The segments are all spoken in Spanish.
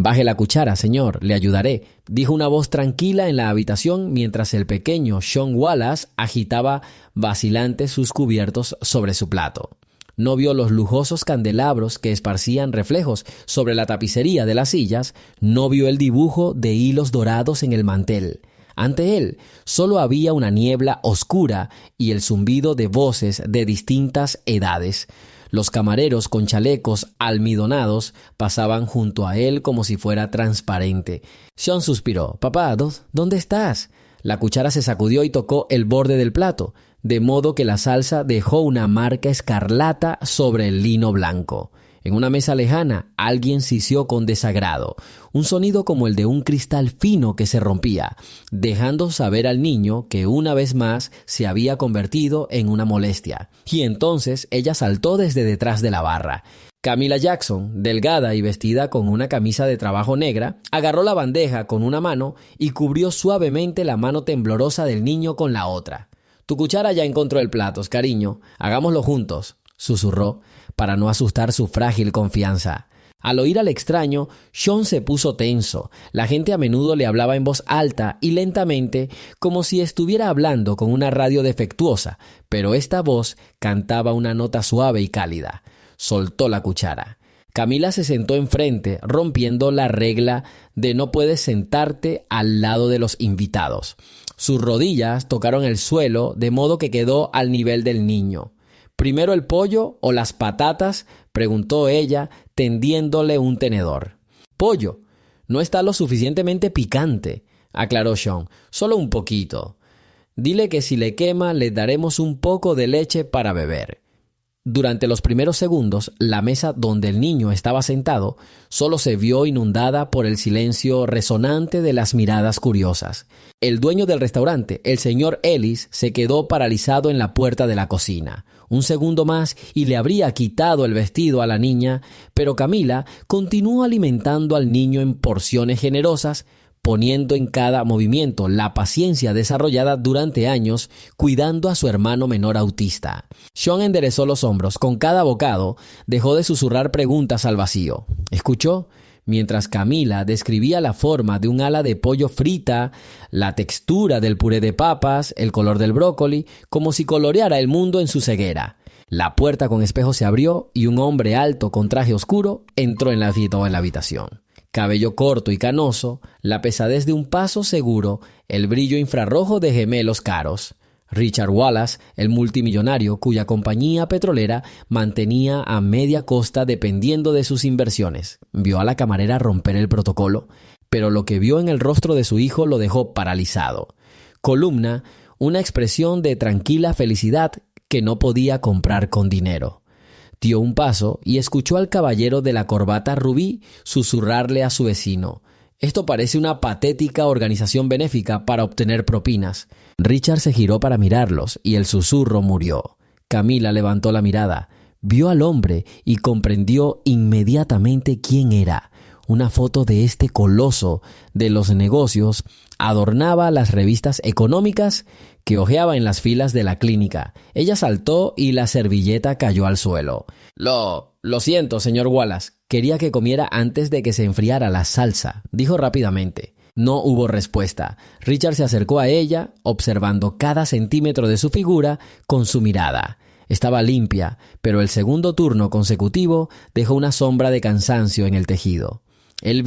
«Baje la cuchara, señor, le ayudaré», dijo una voz tranquila en la habitación mientras el pequeño Sean Wallace agitaba vacilante sus cubiertos sobre su plato. No vio los lujosos candelabros que esparcían reflejos sobre la tapicería de las sillas, no vio el dibujo de hilos dorados en el mantel. Ante él solo había una niebla oscura y el zumbido de voces de distintas edades. Los camareros con chalecos almidonados pasaban junto a él como si fuera transparente. Sean suspiró. «Papá, ¿dónde estás?» La cuchara se sacudió y tocó el borde del plato, de modo que la salsa dejó una marca escarlata sobre el lino blanco. En una mesa lejana, alguien sisió con desagrado, un sonido como el de un cristal fino que se rompía, dejando saber al niño que una vez más se había convertido en una molestia. Y entonces ella saltó desde detrás de la barra. Camila Jackson, delgada y vestida con una camisa de trabajo negra, agarró la bandeja con una mano y cubrió suavemente la mano temblorosa del niño con la otra. «Tu cuchara ya encontró el plato, cariño. Hagámoslo juntos», susurró, para no asustar su frágil confianza. Al oír al extraño, Sean se puso tenso. La gente a menudo le hablaba en voz alta y lentamente, como si estuviera hablando con una radio defectuosa, pero esta voz cantaba una nota suave y cálida. Soltó la cuchara. Camila se sentó enfrente, rompiendo la regla de no puedes sentarte al lado de los invitados. Sus rodillas tocaron el suelo, de modo que quedó al nivel del niño. «¿Primero el pollo o las patatas?», preguntó ella, tendiéndole un tenedor. «Pollo. No está lo suficientemente picante», aclaró Sean. «Solo un poquito. Dile que si le quema le daremos un poco de leche para beber». Durante los primeros segundos, la mesa donde el niño estaba sentado solo se vio inundada por el silencio resonante de las miradas curiosas. El dueño del restaurante, el señor Ellis, se quedó paralizado en la puerta de la cocina. Un segundo más y le habría quitado el vestido a la niña, pero Camila continuó alimentando al niño en porciones generosas, poniendo en cada movimiento la paciencia desarrollada durante años, cuidando a su hermano menor autista. Sean enderezó los hombros. Con cada bocado, dejó de susurrar preguntas al vacío. ¿Escuchó? Mientras Camila describía la forma de un ala de pollo frita, la textura del puré de papas, el color del brócoli, como si coloreara el mundo en su ceguera. La puerta con espejo se abrió y un hombre alto con traje oscuro entró en la habitación. Cabello corto y canoso, la pesadez de un paso seguro, el brillo infrarrojo de gemelos caros. Richard Wallace, el multimillonario cuya compañía petrolera mantenía a media costa dependiendo de sus inversiones. Vio a la camarera romper el protocolo, pero lo que vio en el rostro de su hijo lo dejó paralizado. Columna, una expresión de tranquila felicidad que no podía comprar con dinero. Dio un paso y escuchó al caballero de la corbata rubí susurrarle a su vecino: «Esto parece una patética organización benéfica para obtener propinas». Richard se giró para mirarlos y el susurro murió. Camila levantó la mirada, vio al hombre y comprendió inmediatamente quién era. Una foto de este coloso de los negocios adornaba las revistas económicas que hojeaba en las filas de la clínica. Ella saltó y la servilleta cayó al suelo. Lo siento, señor Wallace. Quería que comiera antes de que se enfriara la salsa», dijo rápidamente. No hubo respuesta. Richard se acercó a ella, observando cada centímetro de su figura con su mirada. Estaba limpia, pero el segundo turno consecutivo dejó una sombra de cansancio en el tejido. Él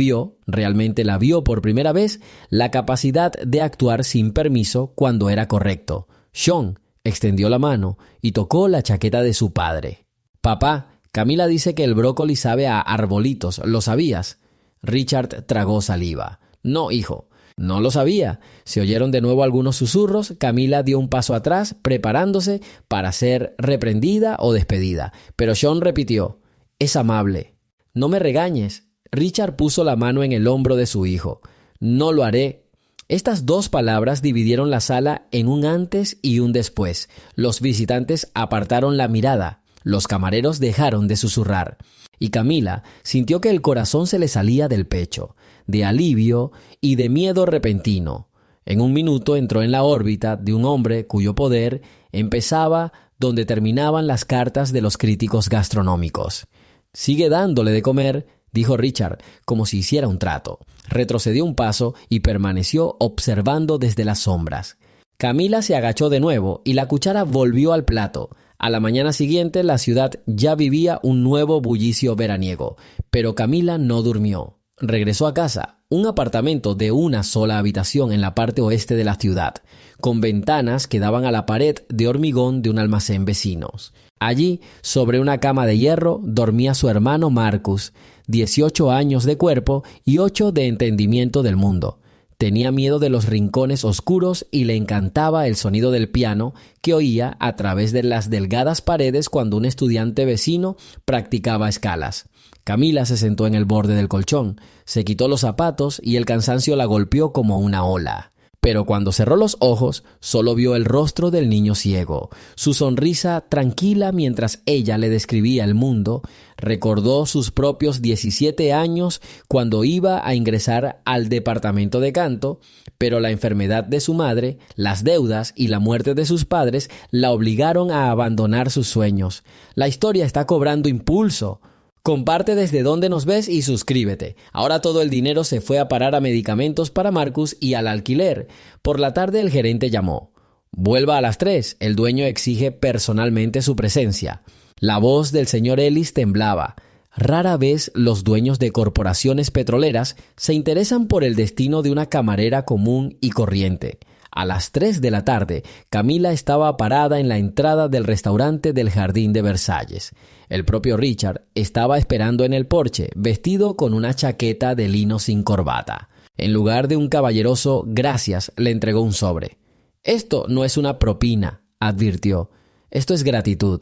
realmente la vio por primera vez, la capacidad de actuar sin permiso cuando era correcto. Sean extendió la mano y tocó la chaqueta de su padre. «Papá, Camila dice que el brócoli sabe a arbolitos, ¿lo sabías?» Richard tragó saliva. «No, hijo, no lo sabía». Se oyeron de nuevo algunos susurros. Camila dio un paso atrás, preparándose para ser reprendida o despedida. Pero Sean repitió: «Es amable». «No me regañes». Richard puso la mano en el hombro de su hijo. «No lo haré». Estas dos palabras dividieron la sala en un antes y un después. Los visitantes apartaron la mirada. Los camareros dejaron de susurrar. Y Camila sintió que el corazón se le salía del pecho, de alivio y de miedo repentino. En un minuto entró en la órbita de un hombre cuyo poder empezaba donde terminaban las cartas de los críticos gastronómicos. «Sigue dándole de comer», dijo Richard, como si hiciera un trato. Retrocedió un paso y permaneció observando desde las sombras. Camila se agachó de nuevo y la cuchara volvió al plato. A la mañana siguiente la ciudad ya vivía un nuevo bullicio veraniego, pero Camila no durmió. Regresó a casa, un apartamento de una sola habitación en la parte oeste de la ciudad, con ventanas que daban a la pared de hormigón de un almacén vecinos. Allí, sobre una cama de hierro, dormía su hermano Marcus, 18 años de cuerpo y 8 de entendimiento del mundo. Tenía miedo de los rincones oscuros y le encantaba el sonido del piano que oía a través de las delgadas paredes cuando un estudiante vecino practicaba escalas. Camila se sentó en el borde del colchón, se quitó los zapatos y el cansancio la golpeó como una ola. Pero cuando cerró los ojos, solo vio el rostro del niño ciego. Su sonrisa tranquila mientras ella le describía el mundo. Recordó sus propios 17 años cuando iba a ingresar al departamento de canto, pero la enfermedad de su madre, las deudas y la muerte de sus padres la obligaron a abandonar sus sueños. La historia está cobrando impulso. Comparte desde dónde nos ves y suscríbete. Ahora todo el dinero se fue a parar a medicamentos para Marcus y al alquiler. Por la tarde el gerente llamó. Vuelva a las 3. El dueño exige personalmente su presencia. La voz del señor Ellis temblaba. Rara vez los dueños de corporaciones petroleras se interesan por el destino de una camarera común y corriente. A las 3 de la tarde, Camila estaba parada en la entrada del restaurante del Jardín de Versalles. El propio Richard estaba esperando en el porche, vestido con una chaqueta de lino sin corbata. En lugar de un caballeroso gracias, le entregó un sobre. «Esto no es una propina», advirtió. «Esto es gratitud.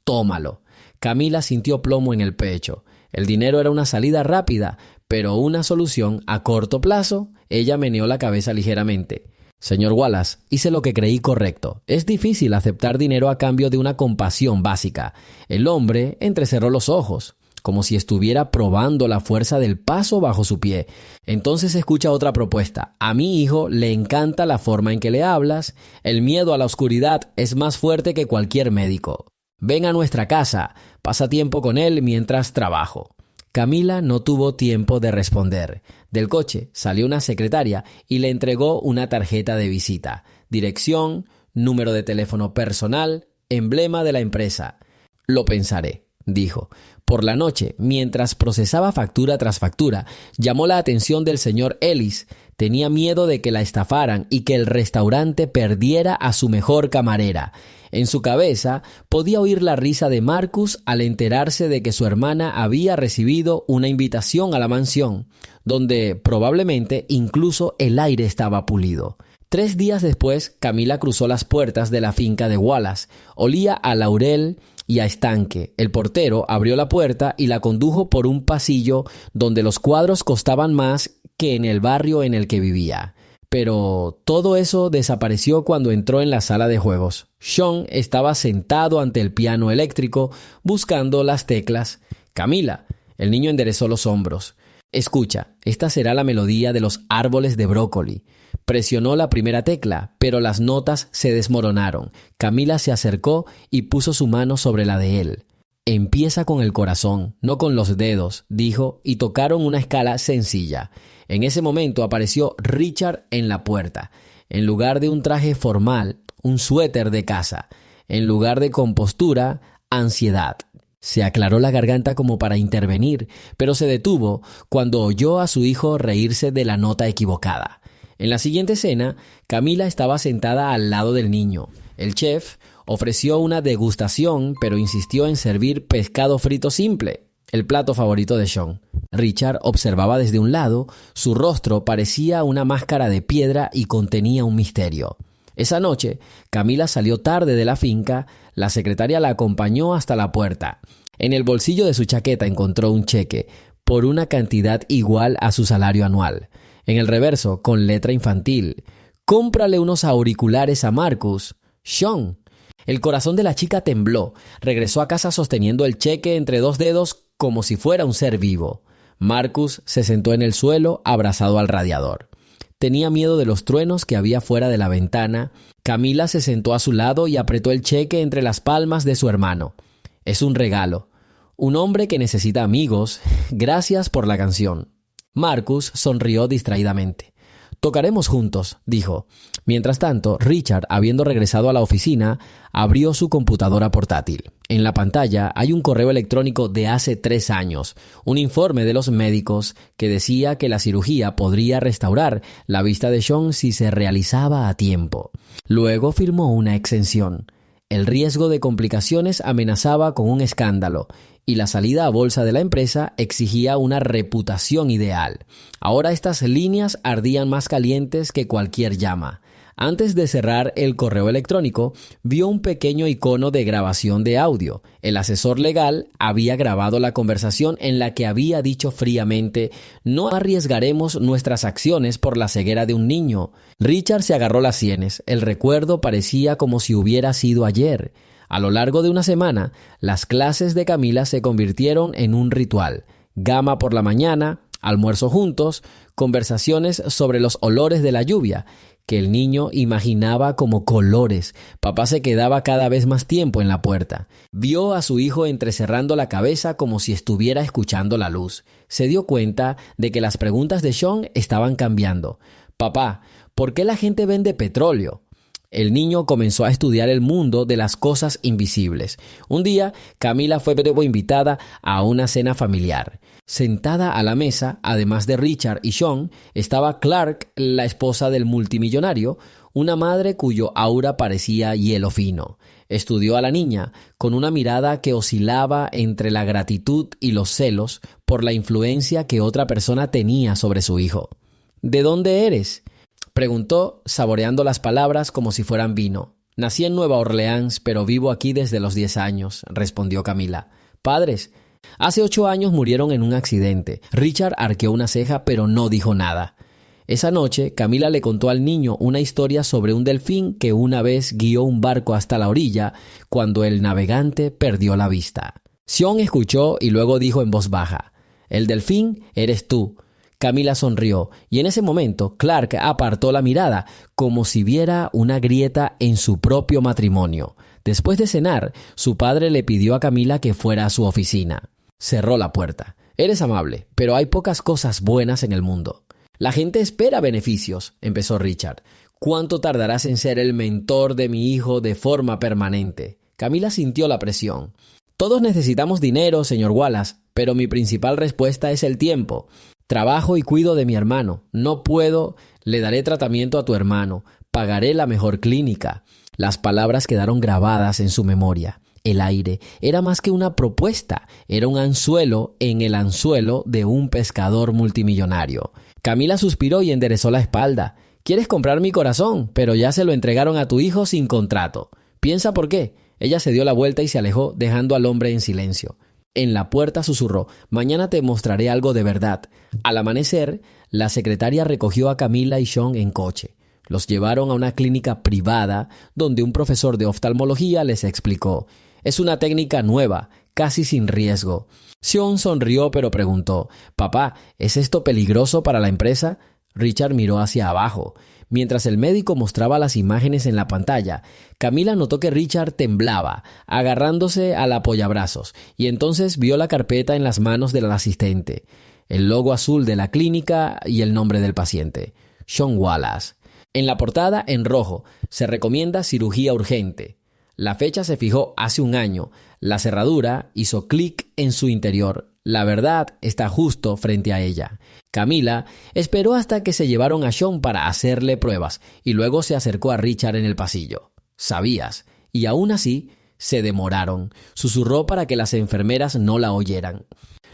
Tómalo». Camila sintió plomo en el pecho. El dinero era una salida rápida, pero una solución a corto plazo. Ella meneó la cabeza ligeramente. «Señor Wallace, hice lo que creí correcto. Es difícil aceptar dinero a cambio de una compasión básica». El hombre entrecerró los ojos, como si estuviera probando la fuerza del paso bajo su pie. Entonces escucha otra propuesta. «A mi hijo le encanta la forma en que le hablas. El miedo a la oscuridad es más fuerte que cualquier médico. Ven a nuestra casa. Pasa tiempo con él mientras trabajo». Camila no tuvo tiempo de responder. Del coche salió una secretaria y le entregó una tarjeta de visita. Dirección, número de teléfono personal, emblema de la empresa. «Lo pensaré», dijo. Por la noche, mientras procesaba factura tras factura, llamó la atención del señor Ellis. Tenía miedo de que la estafaran y que el restaurante perdiera a su mejor camarera. En su cabeza podía oír la risa de Marcus al enterarse de que su hermana había recibido una invitación a la mansión, donde probablemente incluso el aire estaba pulido. 3 días después, Camila cruzó las puertas de la finca de Wallace. Olía a laurel y a estanque. El portero abrió la puerta y la condujo por un pasillo donde los cuadros costaban más que en el barrio en el que vivía. Pero todo eso desapareció cuando entró en la sala de juegos. Sean estaba sentado ante el piano eléctrico buscando las teclas. «Camila», el niño enderezó los hombros. «Escucha, esta será la melodía de los árboles de brócoli». Presionó la primera tecla, pero las notas se desmoronaron. Camila se acercó y puso su mano sobre la de él. «Empieza con el corazón, no con los dedos», dijo, y tocaron una escala sencilla. En ese momento apareció Richard en la puerta. En lugar de un traje formal, un suéter de casa. En lugar de compostura, ansiedad. Se aclaró la garganta como para intervenir, pero se detuvo cuando oyó a su hijo reírse de la nota equivocada. En la siguiente escena, Camila estaba sentada al lado del niño. El chef ofreció una degustación, pero insistió en servir pescado frito simple, el plato favorito de Sean. Richard observaba desde un lado. Su rostro parecía una máscara de piedra y contenía un misterio. Esa noche, Camila salió tarde de la finca. La secretaria la acompañó hasta la puerta. En el bolsillo de su chaqueta encontró un cheque por una cantidad igual a su salario anual. En el reverso, con letra infantil: «Cómprale unos auriculares a Marcus, Sean». El corazón de la chica tembló. Regresó a casa sosteniendo el cheque entre 2 dedos como si fuera un ser vivo. Marcus se sentó en el suelo, abrazado al radiador. Tenía miedo de los truenos que había fuera de la ventana. Camila se sentó a su lado y apretó el cheque entre las palmas de su hermano. «Es un regalo». Un hombre que necesita amigos. Gracias por la canción. Marcus sonrió distraídamente. Tocaremos juntos, dijo. Mientras tanto, Richard, habiendo regresado a la oficina, abrió su computadora portátil. En la pantalla hay un correo electrónico de hace 3 años, un informe de los médicos que decía que la cirugía podría restaurar la vista de Sean si se realizaba a tiempo. Luego firmó una exención. El riesgo de complicaciones amenazaba con un escándalo y la salida a bolsa de la empresa exigía una reputación ideal. Ahora estas líneas ardían más calientes que cualquier llama. Antes de cerrar el correo electrónico, vio un pequeño icono de grabación de audio. El asesor legal había grabado la conversación en la que había dicho fríamente: «No arriesgaremos nuestras acciones por la ceguera de un niño». Richard se agarró las sienes. El recuerdo parecía como si hubiera sido ayer. A lo largo de una semana, las clases de Camila se convirtieron en un ritual. Gama por la mañana, almuerzo juntos, conversaciones sobre los olores de la lluvia, que el niño imaginaba como colores. Papá se quedaba cada vez más tiempo en la puerta. Vio a su hijo entrecerrando la cabeza como si estuviera escuchando la luz. Se dio cuenta de que las preguntas de Sean estaban cambiando. «Papá, ¿por qué la gente vende petróleo?» El niño comenzó a estudiar el mundo de las cosas invisibles. Un día, Camila fue invitada a una cena familiar. Sentada a la mesa, además de Richard y Sean, estaba Clark, la esposa del multimillonario, una madre cuyo aura parecía hielo fino. Estudió a la niña con una mirada que oscilaba entre la gratitud y los celos por la influencia que otra persona tenía sobre su hijo. «¿De dónde eres?», preguntó, saboreando las palabras como si fueran vino. «Nací en Nueva Orleans, pero vivo aquí desde los 10 años», respondió Camila. «¿Padres?» «Hace 8 años murieron en un accidente». Richard arqueó una ceja, pero no dijo nada. Esa noche, Camila le contó al niño una historia sobre un delfín que una vez guió un barco hasta la orilla cuando el navegante perdió la vista. Sean escuchó y luego dijo en voz baja: «El delfín eres tú». Camila sonrió y en ese momento Clark apartó la mirada como si viera una grieta en su propio matrimonio. Después de cenar, su padre le pidió a Camila que fuera a su oficina. Cerró la puerta. «Eres amable, pero hay pocas cosas buenas en el mundo». «La gente espera beneficios», empezó Richard. «¿Cuánto tardarás en ser el mentor de mi hijo de forma permanente?» Camila sintió la presión. «Todos necesitamos dinero, señor Wallace, pero mi principal respuesta es el tiempo. Trabajo y cuido de mi hermano. No puedo. Le daré tratamiento a tu hermano. Pagaré la mejor clínica». Las palabras quedaron grabadas en su memoria. El aire era más que una propuesta. Era un anzuelo en el anzuelo de un pescador multimillonario. Camila suspiró y enderezó la espalda. «Quieres comprar mi corazón, pero ya se lo entregaron a tu hijo sin contrato. ¿Piensa por qué?» Ella se dio la vuelta y se alejó, dejando al hombre en silencio. En la puerta susurró: «Mañana te mostraré algo de verdad». Al amanecer, la secretaria recogió a Camila y Sean en coche. Los llevaron a una clínica privada donde un profesor de oftalmología les explicó: «Es una técnica nueva, casi sin riesgo». Sean sonrió pero preguntó: «Papá, ¿es esto peligroso para la empresa?». Richard miró hacia abajo. Mientras el médico mostraba las imágenes en la pantalla, Camila notó que Richard temblaba, agarrándose al apoyabrazos, y entonces vio la carpeta en las manos del asistente, el logo azul de la clínica y el nombre del paciente: Sean Wallace. En la portada, en rojo, se recomienda cirugía urgente. La fecha se fijó hace 1 año. La cerradura hizo clic en su interior. La verdad está justo frente a ella. Camila esperó hasta que se llevaron a Sean para hacerle pruebas y luego se acercó a Richard en el pasillo. «Sabías». Y aún así se demoraron. Susurró para que las enfermeras no la oyeran.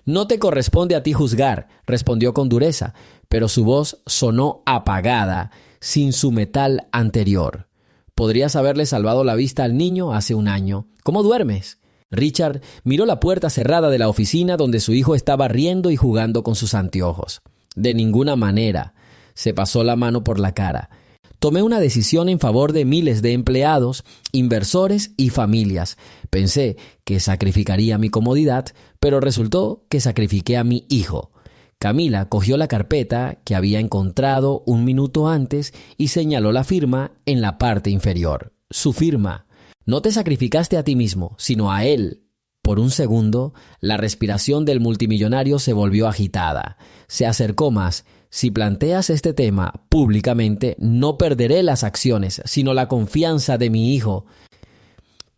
«No te corresponde a ti juzgar», respondió con dureza, pero su voz sonó apagada, sin su metal anterior. «Podrías haberle salvado la vista al niño hace 1 año. ¿Cómo duermes?». Richard miró la puerta cerrada de la oficina donde su hijo estaba riendo y jugando con sus anteojos. «De ninguna manera». Se pasó la mano por la cara. «Tomé una decisión en favor de miles de empleados, inversores y familias. Pensé que sacrificaría mi comodidad, pero resultó que sacrifiqué a mi hijo». Camila cogió la carpeta que había encontrado 1 minuto antes y señaló la firma en la parte inferior. Su firma. «No te sacrificaste a ti mismo, sino a él». Por un segundo, la respiración del multimillonario se volvió agitada. Se acercó más. Si planteas este tema públicamente, no perderé las acciones, sino la confianza de mi hijo.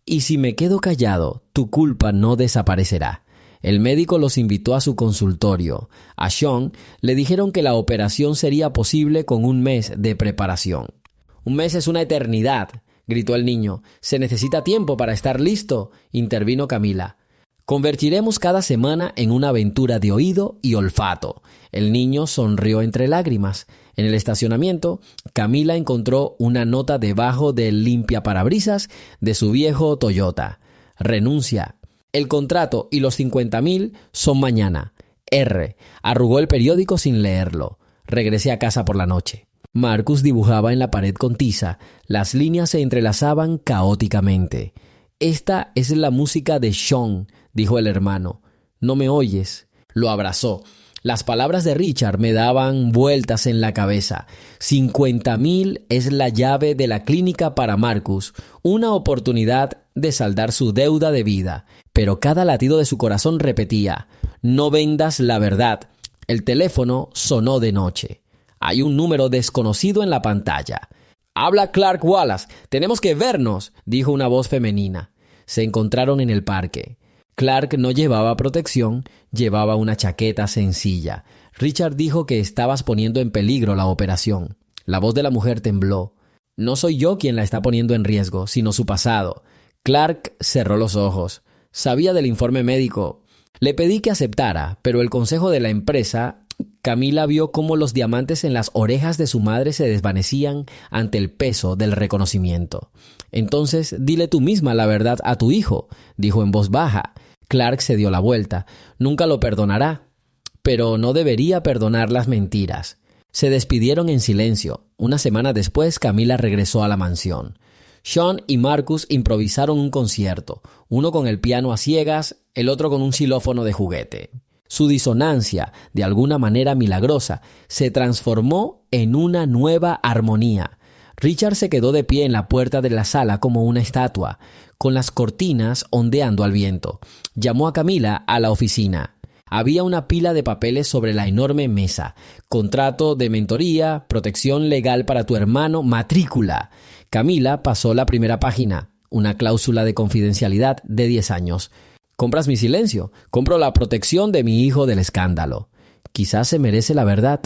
Y si me quedo callado, tu culpa no desaparecerá. El médico los invitó a su consultorio. A Sean le dijeron que la operación sería posible con un mes de preparación. «Un mes es una eternidad», gritó el niño. «Se necesita tiempo para estar listo», intervino Camila. «Convertiremos cada semana en una aventura de oído y olfato». El niño sonrió entre lágrimas. En el estacionamiento, Camila encontró una nota debajo del limpiaparabrisas de su viejo Toyota. «Renuncia. El contrato y los 50,000 son mañana. R». Arrugó el periódico sin leerlo. «Regresé a casa por la noche». Marcus dibujaba en la pared con tiza. Las líneas se entrelazaban caóticamente. «Esta es la música de Sean», dijo el hermano. «¿No me oyes?». Lo abrazó. Las palabras de Richard me daban vueltas en la cabeza. 50,000 es la llave de la clínica para Marcus, una oportunidad de saldar su deuda de vida. Pero cada latido de su corazón repetía: «No vendas la verdad». El teléfono sonó de noche. Hay un número desconocido en la pantalla. «Habla Clark Wallace. Tenemos que vernos», dijo una voz femenina. Se encontraron en el parque. Clark no llevaba protección, llevaba una chaqueta sencilla. Richard dijo que estabas poniendo en peligro la operación. La voz de la mujer tembló. «No soy yo quien la está poniendo en riesgo, sino su pasado». Clark cerró los ojos. Sabía del informe médico. Le pedí que aceptara, pero el consejo de la empresa... Camila vio cómo los diamantes en las orejas de su madre se desvanecían ante el peso del reconocimiento. «Entonces, dile tú misma la verdad a tu hijo», dijo en voz baja. Clark se dio la vuelta. «Nunca lo perdonará». Pero no debería perdonar las mentiras. Se despidieron en silencio. Una semana después, Camila regresó a la mansión. Sean y Marcus improvisaron un concierto, uno con el piano a ciegas, el otro con un xilófono de juguete. Su disonancia, de alguna manera milagrosa, se transformó en una nueva armonía. Richard se quedó de pie en la puerta de la sala como una estatua, con las cortinas ondeando al viento. Llamó a Camila a la oficina. Había una pila de papeles sobre la enorme mesa. Contrato de mentoría, protección legal para tu hermano, matrícula. Camila pasó la primera página, una cláusula de confidencialidad de 10 años. «¿Compras mi silencio? Compro la protección de mi hijo del escándalo». «Quizás se merece la verdad».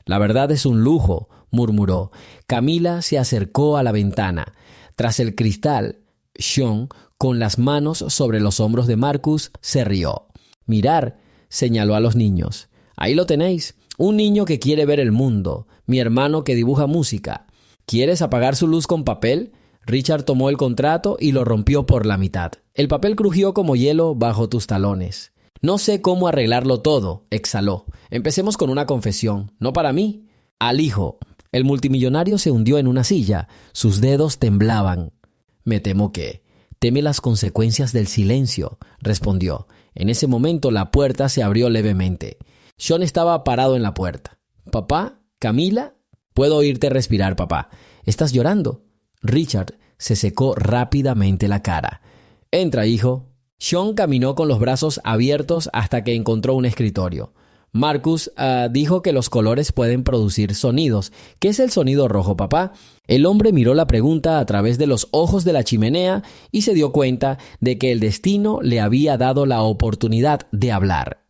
«La verdad es un lujo», murmuró. Camila se acercó a la ventana. Tras el cristal, Sean, con las manos sobre los hombros de Marcus, se rió. «Mirar», señaló a los niños. «Ahí lo tenéis. Un niño que quiere ver el mundo. Mi hermano que dibuja música. ¿Quieres apagar su luz con papel?». Richard tomó el contrato y lo rompió por la mitad. «El papel crujió como hielo bajo tus talones». «No sé cómo arreglarlo todo», exhaló. «Empecemos con una confesión. No para mí, al hijo». El multimillonario se hundió en una silla. Sus dedos temblaban. «Me temo que... teme las consecuencias del silencio», respondió. En ese momento la puerta se abrió levemente. Sean estaba parado en la puerta. «¿Papá? ¿Camila?» «Puedo oírte respirar, papá. ¿Estás llorando?» Richard se secó rápidamente la cara. «Entra, hijo». Sean caminó con los brazos abiertos hasta que encontró un escritorio. Marcus dijo que los colores pueden producir sonidos. «¿Qué es el sonido rojo, papá?» El hombre miró la pregunta a través de los ojos de la chimenea y se dio cuenta de que el destino le había dado la oportunidad de hablar.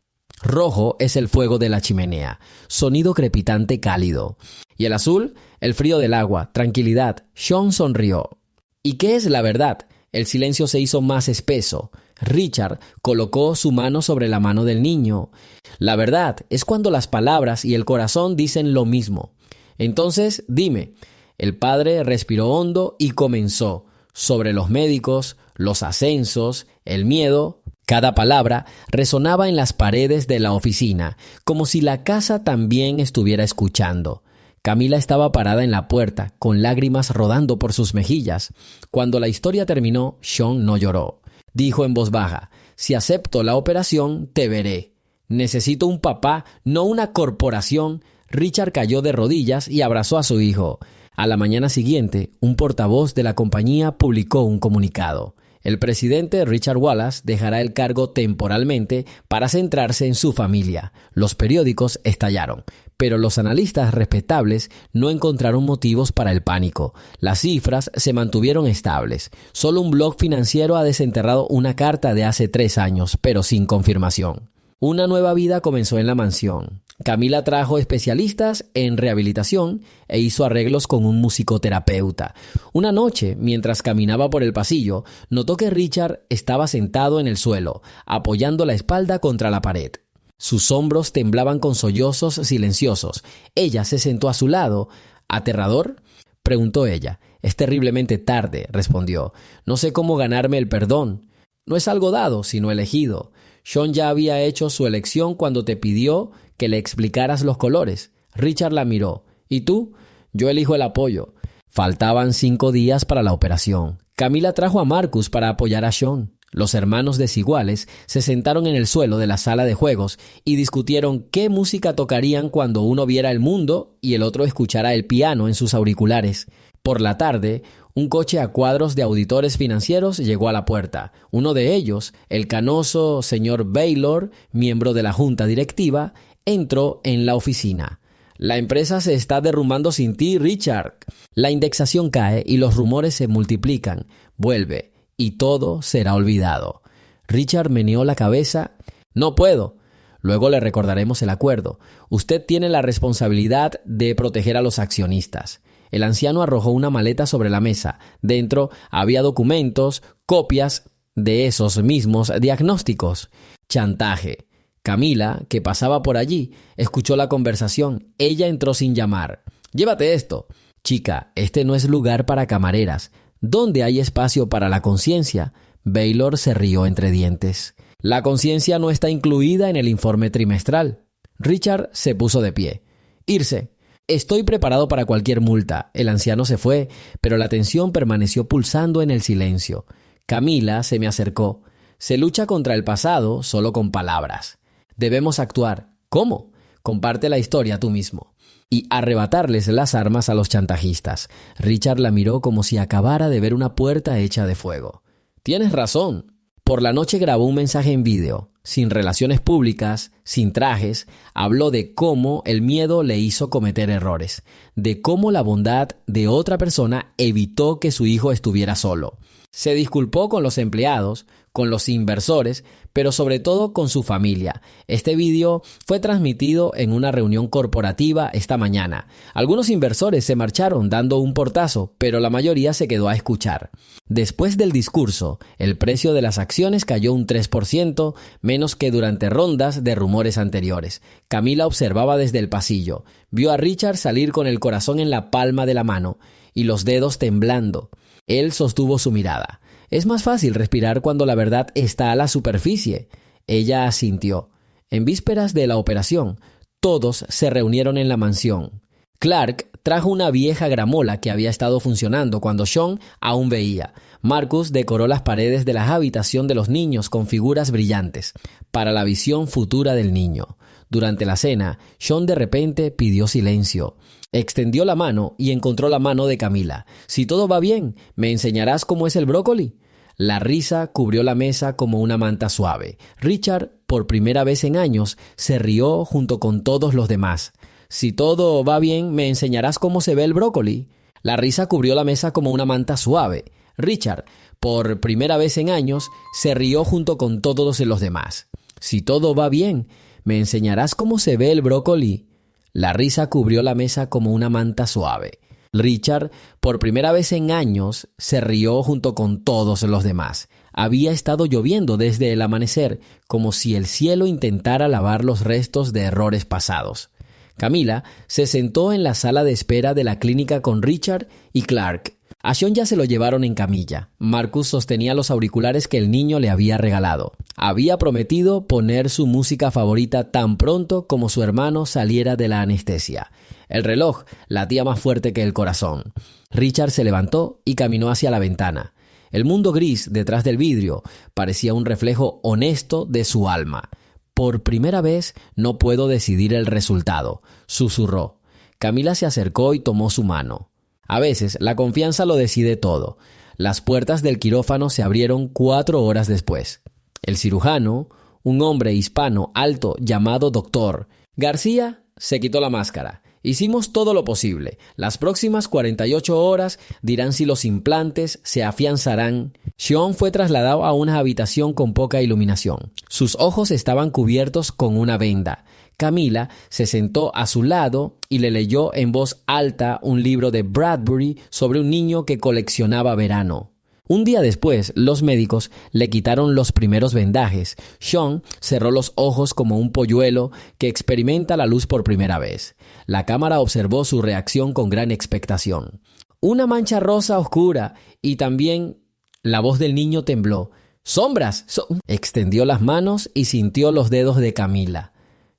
«Rojo es el fuego de la chimenea, sonido crepitante cálido. ¿Y el azul? El frío del agua, tranquilidad». Sean sonrió. «¿Y qué es la verdad?» El silencio se hizo más espeso. Richard colocó su mano sobre la mano del niño. «La verdad es cuando las palabras y el corazón dicen lo mismo. Entonces, dime». El padre respiró hondo y comenzó. Sobre los médicos, los ascensos, el miedo. Cada palabra resonaba en las paredes de la oficina, como si la casa también estuviera escuchando. Camila estaba parada en la puerta, con lágrimas rodando por sus mejillas. Cuando la historia terminó, Sean no lloró. Dijo en voz baja: «Si acepto la operación, te veré. Necesito un papá, no una corporación». Richard cayó de rodillas y abrazó a su hijo. A la mañana siguiente, un portavoz de la compañía publicó un comunicado. El presidente Richard Wallace dejará el cargo temporalmente para centrarse en su familia. Los periódicos estallaron, pero los analistas respetables no encontraron motivos para el pánico. Las cifras se mantuvieron estables. Solo un blog financiero ha desenterrado una carta de hace 3 años, pero sin confirmación. Una nueva vida comenzó en la mansión. Camila trajo especialistas en rehabilitación e hizo arreglos con un musicoterapeuta. Una noche, mientras caminaba por el pasillo, notó que Richard estaba sentado en el suelo, apoyando la espalda contra la pared. Sus hombros temblaban con sollozos silenciosos. Ella se sentó a su lado. ¿Aterrador?, preguntó ella. «Es terriblemente tarde», respondió. «No sé cómo ganarme el perdón. No es algo dado, sino elegido. Sean ya había hecho su elección cuando te pidió que le explicaras los colores». Richard la miró. «¿Y tú?». «Yo elijo el apoyo». Faltaban 5 días para la operación. Camila trajo a Marcus para apoyar a Sean. Los hermanos desiguales se sentaron en el suelo de la sala de juegos y discutieron qué música tocarían cuando uno viera el mundo y el otro escuchara el piano en sus auriculares. Por la tarde, un coche a cuadros de auditores financieros llegó a la puerta. Uno de ellos, el canoso señor Baylor, miembro de la junta directiva, entró en la oficina. «La empresa se está derrumbando sin ti, Richard. La indexación cae y los rumores se multiplican. Vuelve y todo será olvidado». Richard meneó la cabeza. «No puedo». «Luego le recordaremos el acuerdo. Usted tiene la responsabilidad de proteger a los accionistas». El anciano arrojó una maleta sobre la mesa. Dentro había documentos, copias de esos mismos diagnósticos. Chantaje. Camila, que pasaba por allí, escuchó la conversación. Ella entró sin llamar. «Llévate esto». «Chica, este no es lugar para camareras. ¿Dónde hay espacio para la conciencia?». Baylor se rió entre dientes. «La conciencia no está incluida en el informe trimestral». Richard se puso de pie. «Irse». «Estoy preparado para cualquier multa». El anciano se fue, pero la tensión permaneció pulsando en el silencio. Camila se me acercó. «Se lucha contra el pasado solo con palabras. Debemos actuar». «¿Cómo?». «Comparte la historia tú mismo». Y arrebatarles las armas a los chantajistas. Richard la miró como si acabara de ver una puerta hecha de fuego. «Tienes razón». Por la noche grabó un mensaje en vídeo. Sin relaciones públicas, sin trajes, habló de cómo el miedo le hizo cometer errores, de cómo la bondad de otra persona evitó que su hijo estuviera solo. Se disculpó con los empleados, con los inversores, pero sobre todo con su familia. Este vídeo fue transmitido en una reunión corporativa esta mañana. Algunos inversores se marcharon dando un portazo, pero la mayoría se quedó a escuchar. Después del discurso, el precio de las acciones cayó un 3%, menos que durante rondas de rumores anteriores. Camila observaba desde el pasillo. Vio a Richard salir con el corazón en la palma de la mano y los dedos temblando. Él sostuvo su mirada. «Es más fácil respirar cuando la verdad está a la superficie». Ella asintió. En vísperas de la operación, todos se reunieron en la mansión. Clark trajo una vieja gramola que había estado funcionando cuando Sean aún veía. Marcus decoró las paredes de la habitación de los niños con figuras brillantes, para la visión futura del niño. Durante la cena, Sean de repente pidió silencio. Extendió la mano y encontró la mano de Camila. «Si todo va bien, ¿me enseñarás cómo es el brócoli?». La risa cubrió la mesa como una manta suave. Richard, por primera vez en años, se rió junto con todos los demás. «Si todo va bien, ¿me enseñarás cómo se ve el brócoli?». La risa cubrió la mesa como una manta suave. Richard, por primera vez en años, se rió junto con todos los demás. «Si todo va bien, ¿me enseñarás cómo se ve el brócoli?». La risa cubrió la mesa como una manta suave. Richard, por primera vez en años, se rió junto con todos los demás. Había estado lloviendo desde el amanecer, como si el cielo intentara lavar los restos de errores pasados. Camila se sentó en la sala de espera de la clínica con Richard y Clark. A Sean ya se lo llevaron en camilla. Marcus sostenía los auriculares que el niño le había regalado. Había prometido poner su música favorita tan pronto como su hermano saliera de la anestesia. El reloj latía más fuerte que el corazón. Richard se levantó y caminó hacia la ventana. El mundo gris detrás del vidrio parecía un reflejo honesto de su alma. «Por primera vez no puedo decidir el resultado», susurró. Camila se acercó y tomó su mano. «A veces la confianza lo decide todo». Las puertas del quirófano se abrieron 4 horas después. El cirujano, un hombre hispano alto llamado Doctor García, se quitó la máscara. Hicimos todo lo posible. Las próximas 48 horas dirán si los implantes se afianzarán. Sean fue trasladado a una habitación con poca iluminación. Sus ojos estaban cubiertos con una venda. Camila se sentó a su lado y le leyó en voz alta un libro de Bradbury sobre un niño que coleccionaba verano. Un día después, los médicos le quitaron los primeros vendajes. Sean cerró los ojos como un polluelo que experimenta la luz por primera vez. La cámara observó su reacción con gran expectación. Una mancha rosa oscura y también la voz del niño tembló. ¡Sombras! Extendió las manos y sintió los dedos de Camila.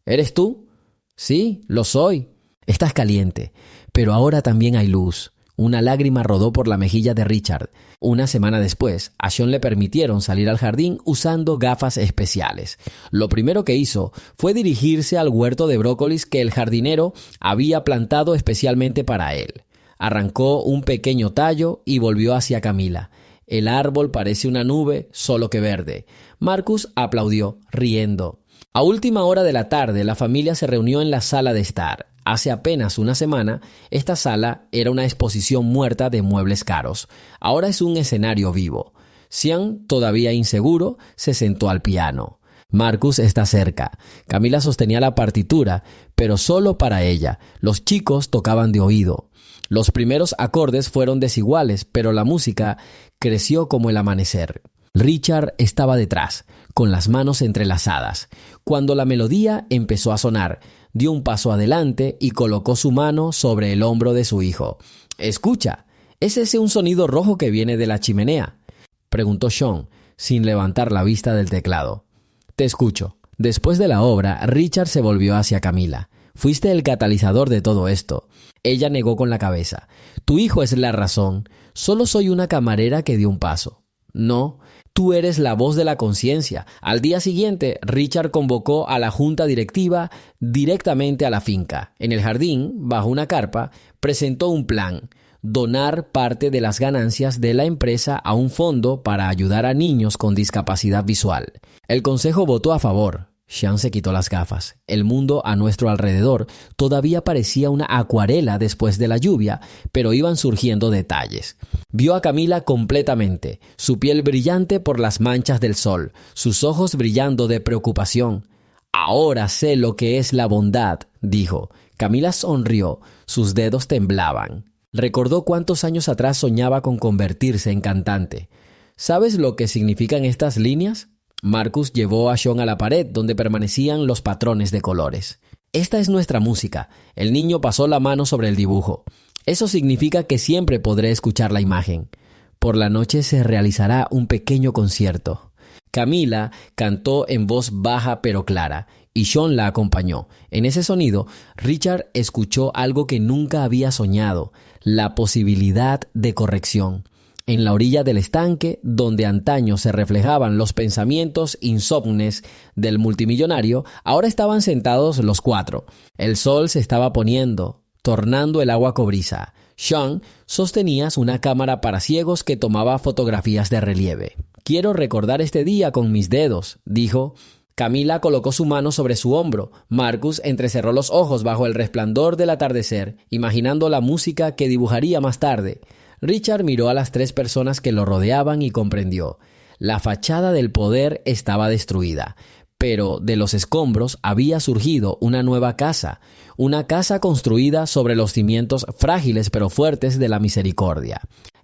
¿Eres tú? Sí, lo soy. Estás caliente, pero ahora también hay luz. Una lágrima rodó por la mejilla de Richard. Una semana después, a Sean le permitieron salir al jardín usando gafas especiales. Lo primero que hizo fue dirigirse al huerto de brócolis que el jardinero había plantado especialmente para él. Arrancó un pequeño tallo y volvió hacia Camila. El árbol parece una nube, solo que verde. Marcus aplaudió, riendo. A última hora de la tarde, la familia se reunió en la sala de estar. Hace apenas una semana, esta sala era una exposición muerta de muebles caros. Ahora es un escenario vivo. Sean, todavía inseguro, se sentó al piano. Marcus está cerca. Camila sostenía la partitura, pero solo para ella. Los chicos tocaban de oído. Los primeros acordes fueron desiguales, pero la música creció como el amanecer. Richard estaba detrás, con las manos entrelazadas. Cuando la melodía empezó a sonar, dio un paso adelante y colocó su mano sobre el hombro de su hijo. «Escucha, ¿es ese un sonido rojo que viene de la chimenea?», preguntó Sean, sin levantar la vista del teclado. «Te escucho». Después de la obra, Richard se volvió hacia Camila. «Fuiste el catalizador de todo esto». Ella negó con la cabeza. «Tu hijo es la razón. Solo soy una camarera que dio un paso». «No, tú eres la voz de la conciencia». Al día siguiente, Richard convocó a la junta directiva directamente a la finca. En el jardín, bajo una carpa, presentó un plan: donar parte de las ganancias de la empresa a un fondo para ayudar a niños con discapacidad visual. El consejo votó a favor. Sean se quitó las gafas. El mundo a nuestro alrededor todavía parecía una acuarela después de la lluvia, pero iban surgiendo detalles. Vio a Camila completamente, su piel brillante por las manchas del sol, sus ojos brillando de preocupación. «Ahora sé lo que es la bondad», dijo. Camila sonrió, sus dedos temblaban. Recordó cuántos años atrás soñaba con convertirse en cantante. ¿Sabes lo que significan estas líneas? Marcus llevó a Sean a la pared donde permanecían los patrones de colores. «Esta es nuestra música». El niño pasó la mano sobre el dibujo. «Eso significa que siempre podré escuchar la imagen. Por la noche se realizará un pequeño concierto». Camila cantó en voz baja pero clara, y Sean la acompañó. En ese sonido, Richard escuchó algo que nunca había soñado: la posibilidad de corrección. En la orilla del estanque, donde antaño se reflejaban los pensamientos insomnes del multimillonario, ahora estaban sentados los 4. El sol se estaba poniendo, tornando el agua cobriza. Sean sostenía una cámara para ciegos que tomaba fotografías de relieve. «Quiero recordar este día con mis dedos», dijo. Camila colocó su mano sobre su hombro. Marcus entrecerró los ojos bajo el resplandor del atardecer, imaginando la música que dibujaría más tarde. Richard miró a las 3 personas que lo rodeaban y comprendió. La fachada del poder estaba destruida, pero de los escombros había surgido una nueva casa, una casa construida sobre los cimientos frágiles pero fuertes de la misericordia.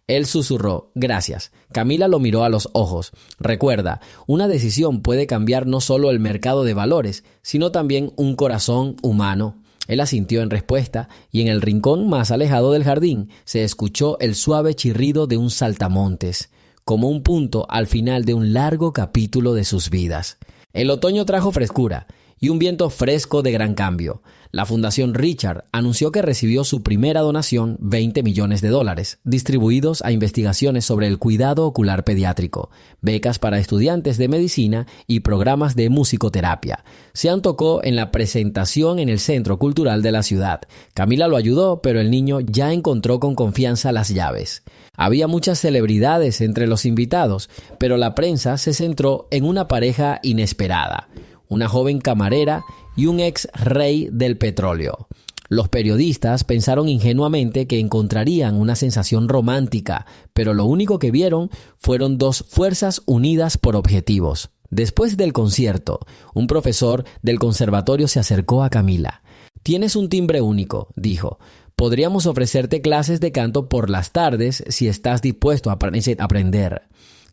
Él susurró: «Gracias». Camila lo miró a los ojos. «Recuerda, una decisión puede cambiar no solo el mercado de valores, sino también un corazón humano». Él asintió en respuesta, y en el rincón más alejado del jardín se escuchó el suave chirrido de un saltamontes, como un punto al final de un largo capítulo de sus vidas. El otoño trajo frescura, y un viento fresco de gran cambio. La Fundación Richard anunció que recibió su primera donación, $20 millones, distribuidos a investigaciones sobre el cuidado ocular pediátrico, becas para estudiantes de medicina y programas de musicoterapia. Sean tocó en la presentación en el Centro Cultural de la ciudad. Camila lo ayudó, pero el niño ya encontró con confianza las llaves. Había muchas celebridades entre los invitados, pero la prensa se centró en una pareja inesperada, una joven camarera y un ex rey del petróleo. Los periodistas pensaron ingenuamente que encontrarían una sensación romántica, pero lo único que vieron fueron dos fuerzas unidas por objetivos. Después del concierto, un profesor del conservatorio se acercó a Camila. «Tienes un timbre único», dijo. «Podríamos ofrecerte clases de canto por las tardes si estás dispuesto a aprender».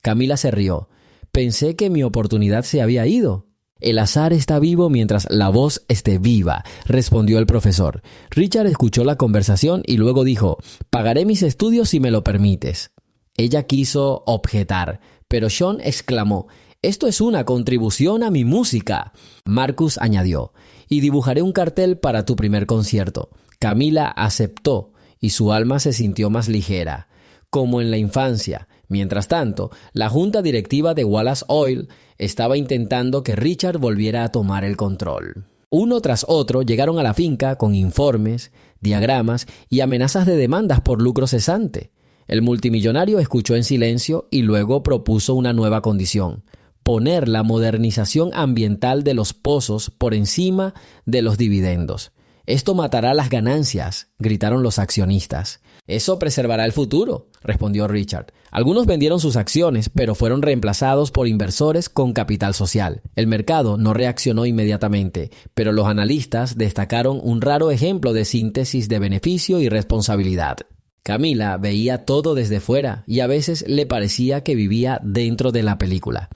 Camila se rió. «Pensé que mi oportunidad se había ido». «El azar está vivo mientras la voz esté viva», respondió el profesor. Richard escuchó la conversación y luego dijo: «Pagaré mis estudios si me lo permites». Ella quiso objetar, pero Sean exclamó: «Esto es una contribución a mi música». Marcus añadió: «Y dibujaré un cartel para tu primer concierto». Camila aceptó y su alma se sintió más ligera, como en la infancia. Mientras tanto, la junta directiva de Wallace Oil estaba intentando que Richard volviera a tomar el control. Uno tras otro llegaron a la finca con informes, diagramas y amenazas de demandas por lucro cesante. El multimillonario escuchó en silencio y luego propuso una nueva condición: poner la modernización ambiental de los pozos por encima de los dividendos. «Esto matará las ganancias», gritaron los accionistas. «Eso preservará el futuro», respondió Richard. Algunos vendieron sus acciones, pero fueron reemplazados por inversores con capital social. El mercado no reaccionó inmediatamente, pero los analistas destacaron un raro ejemplo de síntesis de beneficio y responsabilidad. Camila veía todo desde fuera y a veces le parecía que vivía dentro de la película.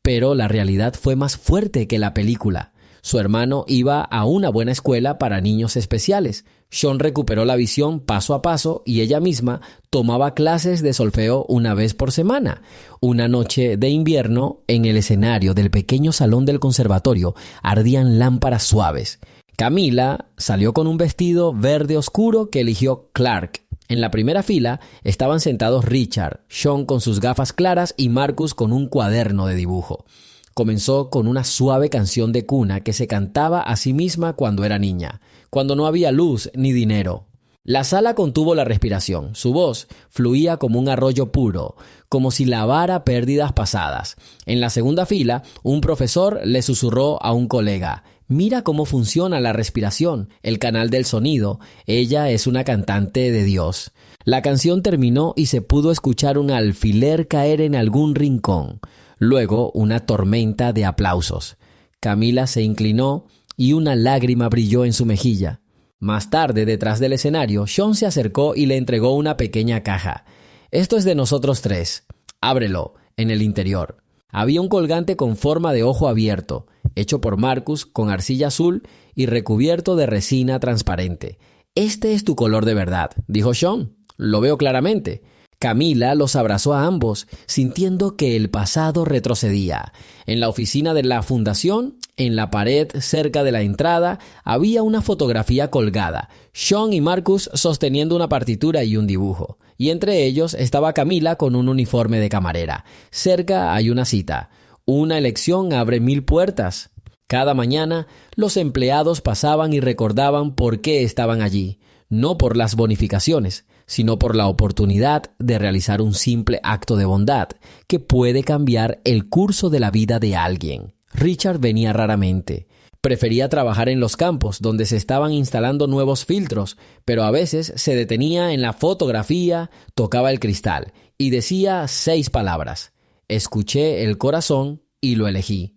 Pero la realidad fue más fuerte que la película. Su hermano iba a una buena escuela para niños especiales. Sean recuperó la visión paso a paso y ella misma tomaba clases de solfeo una vez por semana. Una noche de invierno, en el escenario del pequeño salón del conservatorio, ardían lámparas suaves. Camila salió con un vestido verde oscuro que eligió Clark. En la primera fila estaban sentados Richard, Sean con sus gafas claras y Marcus con un cuaderno de dibujo. Comenzó con una suave canción de cuna que se cantaba a sí misma cuando era niña, cuando no había luz ni dinero. La sala contuvo la respiración. Su voz fluía como un arroyo puro, como si lavara pérdidas pasadas. En la segunda fila, un profesor le susurró a un colega: «Mira cómo funciona la respiración, el canal del sonido. Ella es una cantante de Dios». La canción terminó y se pudo escuchar un alfiler caer en algún rincón. Luego, una tormenta de aplausos. Camila se inclinó y una lágrima brilló en su mejilla. Más tarde, detrás del escenario, Sean se acercó y le entregó una pequeña caja. «Esto es de nosotros tres. Ábrelo». En el interior había un colgante con forma de ojo abierto, hecho por Marcus con arcilla azul y recubierto de resina transparente. «Este es tu color de verdad», dijo Sean. «Lo veo claramente». Camila los abrazó a ambos, sintiendo que el pasado retrocedía. En la oficina de la fundación, en la pared cerca de la entrada, había una fotografía colgada, Sean y Marcus sosteniendo una partitura y un dibujo. Y entre ellos estaba Camila con un uniforme de camarera. Cerca hay una cita: «Una elección abre 1000 puertas». Cada mañana, los empleados pasaban y recordaban por qué estaban allí. No por las bonificaciones, sino por la oportunidad de realizar un simple acto de bondad que puede cambiar el curso de la vida de alguien. Richard venía raramente. Prefería trabajar en los campos donde se estaban instalando nuevos filtros, pero a veces se detenía en la fotografía, tocaba el cristal y decía 6 palabras: «Escuché el corazón y lo elegí».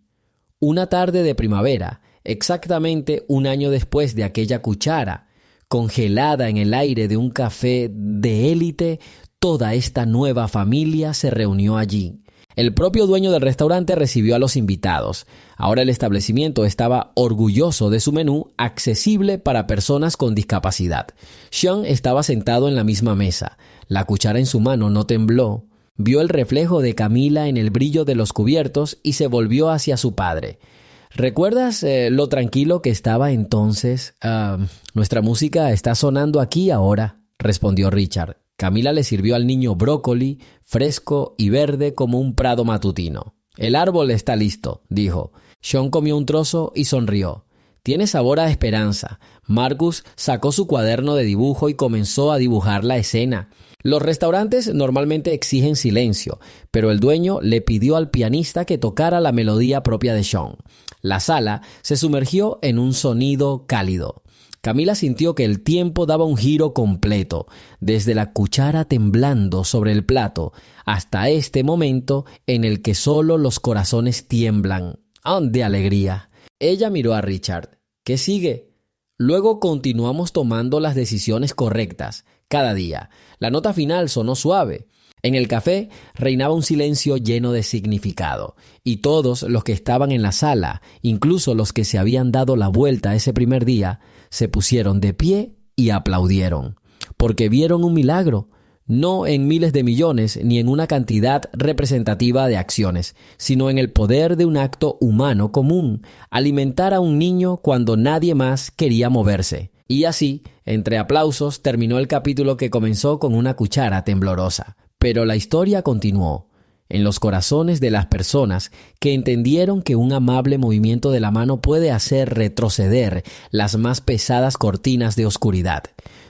Una tarde de primavera, exactamente un año después de aquella cuchara, congelada en el aire de un café de élite, toda esta nueva familia se reunió allí. El propio dueño del restaurante recibió a los invitados. Ahora el establecimiento estaba orgulloso de su menú accesible para personas con discapacidad. Sean estaba sentado en la misma mesa. La cuchara en su mano no tembló. Vio el reflejo de Camila en el brillo de los cubiertos y se volvió hacia su padre. ¿Recuerdas lo tranquilo que estaba entonces? Nuestra música está sonando aquí ahora, respondió Richard. Camila le sirvió al niño brócoli, fresco y verde como un prado matutino. El árbol está listo, dijo. Sean comió un trozo y sonrió. Tiene sabor a esperanza. Marcus sacó su cuaderno de dibujo y comenzó a dibujar la escena. Los restaurantes normalmente exigen silencio, pero el dueño le pidió al pianista que tocara la melodía propia de Sean. La sala se sumergió en un sonido cálido. Camila sintió que el tiempo daba un giro completo, desde la cuchara temblando sobre el plato hasta este momento en el que solo los corazones tiemblan. ¡De alegría! Ella miró a Richard. ¿Qué sigue? Luego continuamos tomando las decisiones correctas, cada día. La nota final sonó suave. En el café reinaba un silencio lleno de significado, y todos los que estaban en la sala, incluso los que se habían dado la vuelta ese primer día, se pusieron de pie y aplaudieron, porque vieron un milagro, no en miles de millones ni en una cantidad representativa de acciones, sino en el poder de un acto humano común, alimentar a un niño cuando nadie más quería moverse. Y así, entre aplausos, terminó el capítulo que comenzó con una cuchara temblorosa. Pero la historia continuó. En los corazones de las personas que entendieron que un amable movimiento de la mano puede hacer retroceder las más pesadas cortinas de oscuridad.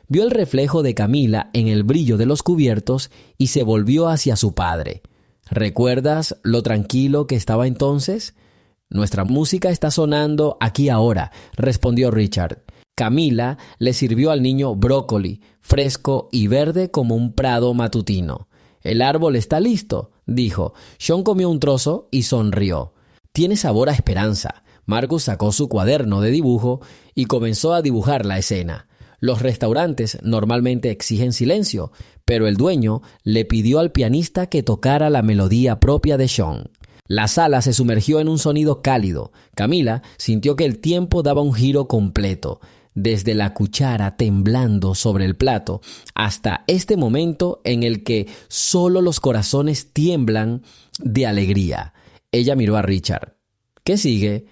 Vio el reflejo de Camila en el brillo de los cubiertos y se volvió hacia su padre. ¿Recuerdas lo tranquilo que estaba entonces? Nuestra música está sonando aquí ahora, respondió Richard. Camila le sirvió al niño brócoli, fresco y verde como un prado matutino. El árbol está listo, dijo. Sean comió un trozo y sonrió. Tiene sabor a esperanza. Marcus sacó su cuaderno de dibujo y comenzó a dibujar la escena. Los restaurantes normalmente exigen silencio, pero el dueño le pidió al pianista que tocara la melodía propia de Sean. La sala se sumergió en un sonido cálido. Camila sintió que el tiempo daba un giro completo, desde la cuchara temblando sobre el plato hasta este momento en el que solo los corazones tiemblan de alegría. Ella miró a Richard. ¿Qué sigue?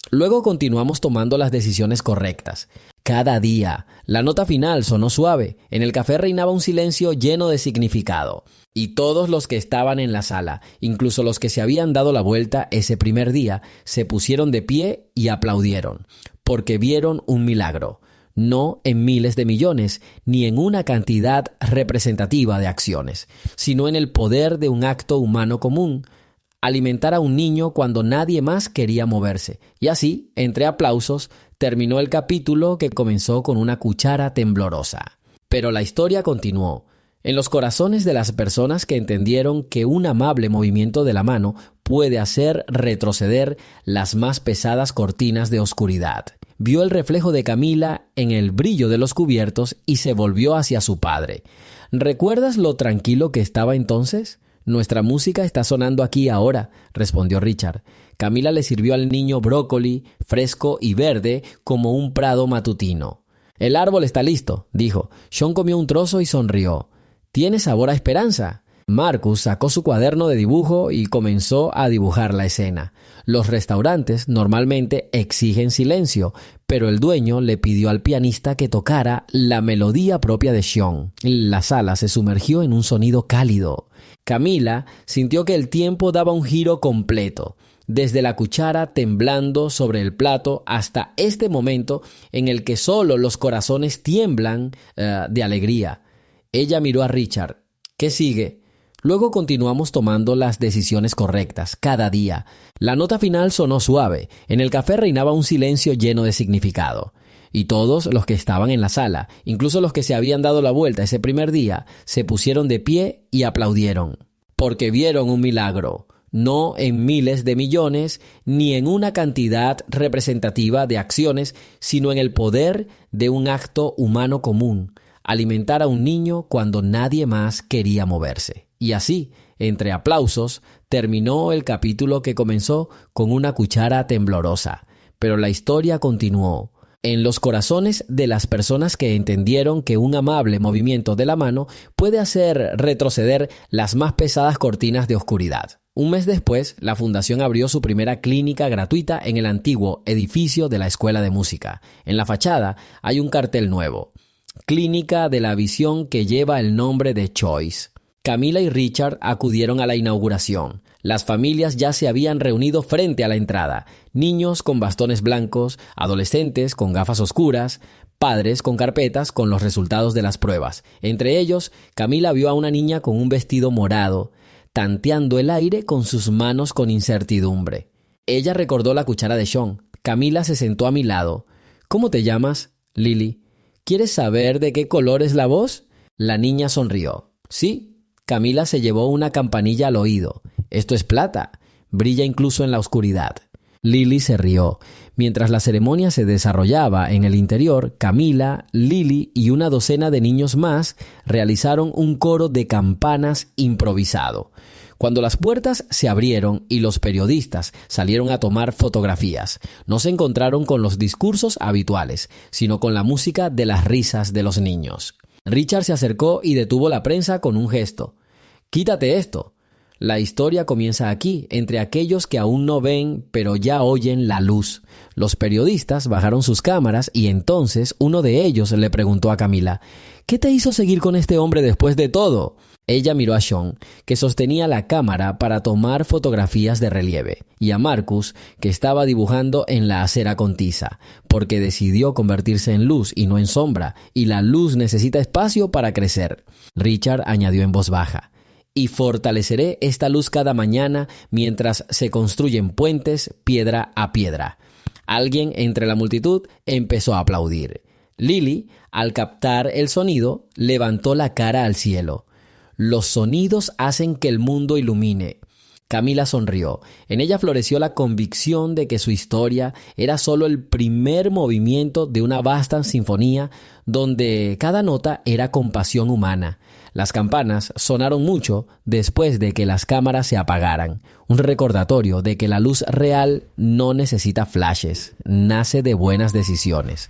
Luego continuamos tomando las decisiones correctas. Cada día, la nota final sonó suave. En el café reinaba un silencio lleno de significado. Y todos los que estaban en la sala, incluso los que se habían dado la vuelta ese primer día, se pusieron de pie y aplaudieron, porque vieron un milagro, no en miles de millones, ni en una cantidad representativa de acciones, sino en el poder de un acto humano común, alimentar a un niño cuando nadie más quería moverse. Y así, entre aplausos, terminó el capítulo que comenzó con una cuchara temblorosa. Pero la historia continuó. En los corazones de las personas que entendieron que un amable movimiento de la mano puede hacer retroceder las más pesadas cortinas de oscuridad. Vio el reflejo de Camila en el brillo de los cubiertos y se volvió hacia su padre. ¿Recuerdas lo tranquilo que estaba entonces? Nuestra música está sonando aquí ahora, respondió Richard. Camila le sirvió al niño brócoli, fresco y verde como un prado matutino. El árbol está listo, dijo. Sean comió un trozo y sonrió. Tiene sabor a esperanza. Marcus sacó su cuaderno de dibujo y comenzó a dibujar la escena. Los restaurantes normalmente exigen silencio, pero el dueño le pidió al pianista que tocara la melodía propia de Sean. La sala se sumergió en un sonido cálido. Camila sintió que el tiempo daba un giro completo, desde la cuchara temblando sobre el plato hasta este momento en el que solo los corazones tiemblan de alegría. Ella miró a Richard. ¿Qué sigue? Luego continuamos tomando las decisiones correctas, cada día. La nota final sonó suave. En el café reinaba un silencio lleno de significado. Y todos los que estaban en la sala, incluso los que se habían dado la vuelta ese primer día, se pusieron de pie y aplaudieron. Porque vieron un milagro, no en miles de millones, ni en una cantidad representativa de acciones, sino en el poder de un acto humano común. Alimentar a un niño cuando nadie más quería moverse. Y así, entre aplausos, terminó el capítulo que comenzó con una cuchara temblorosa. Pero la historia continuó. En los corazones de las personas que entendieron que un amable movimiento de la mano puede hacer retroceder las más pesadas cortinas de oscuridad. Un mes después, la fundación abrió su primera clínica gratuita en el antiguo edificio de la Escuela de Música. En la fachada hay un cartel nuevo: Clínica de la Visión, que lleva el nombre de Choice. Camila y Richard acudieron a la inauguración. Las familias ya se habían reunido frente a la entrada. Niños con bastones blancos, adolescentes con gafas oscuras, padres con carpetas con los resultados de las pruebas. Entre ellos, Camila vio a una niña con un vestido morado, tanteando el aire con sus manos con incertidumbre. Ella recordó la cuchara de Sean. Camila se sentó a mi lado. ¿Cómo te llamas? Lily. ¿Quieres saber de qué color es la voz? La niña sonrió. Sí. Camila se llevó una campanilla al oído. Esto es plata. Brilla incluso en la oscuridad. Lily se rió. Mientras la ceremonia se desarrollaba en el interior, Camila, Lily y una docena de niños más realizaron un coro de campanas improvisado. Cuando las puertas se abrieron y los periodistas salieron a tomar fotografías, no se encontraron con los discursos habituales, sino con la música de las risas de los niños. Richard se acercó y detuvo la prensa con un gesto. «Quítate esto». La historia comienza aquí, entre aquellos que aún no ven, pero ya oyen la luz. Los periodistas bajaron sus cámaras y entonces uno de ellos le preguntó a Camila: «¿Qué te hizo seguir con este hombre después de todo?». Ella miró a Sean, que sostenía la cámara para tomar fotografías de relieve, y a Marcus, que estaba dibujando en la acera con tiza, porque decidió convertirse en luz y no en sombra, y la luz necesita espacio para crecer. Richard añadió en voz baja: «Y fortaleceré esta luz cada mañana mientras se construyen puentes piedra a piedra». Alguien entre la multitud empezó a aplaudir. Lily, al captar el sonido, levantó la cara al cielo. «Los sonidos hacen que el mundo ilumine». Camila sonrió. En ella floreció la convicción de que su historia era solo el primer movimiento de una vasta sinfonía donde cada nota era compasión humana. Las campanas sonaron mucho después de que las cámaras se apagaran. Un recordatorio de que la luz real no necesita flashes, nace de buenas decisiones.